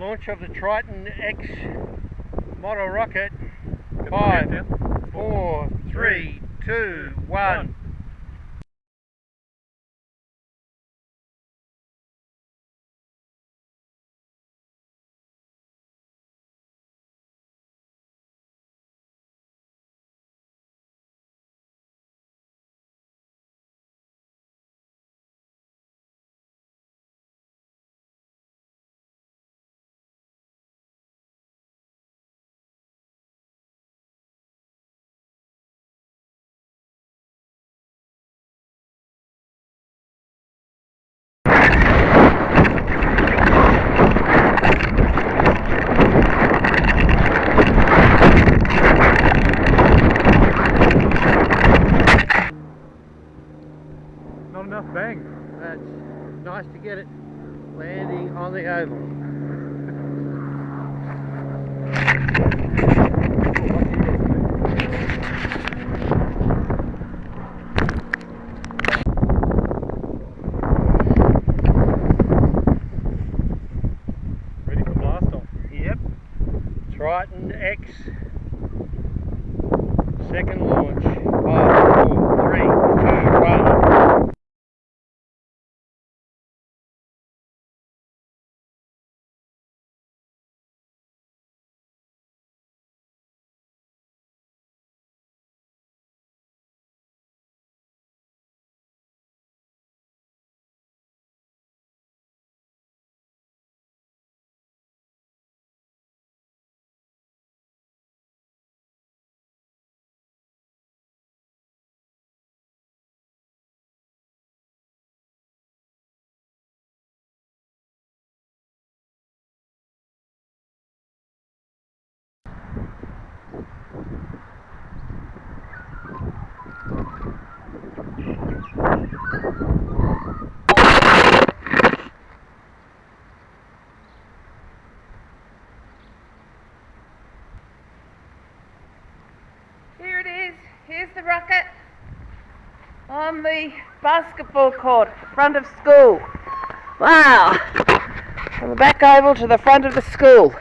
Launch of the Triton X model rocket. 5, 4, 3, 2, 1. Not enough bang. That's nice to get it landing on the oval. Ready for blast off. Yep. Triton X. Second launch. 5, 4, 3, 2, 1. Here it is. Here's the rocket on the basketball court, front of school. Wow! From the back oval to the front of the school.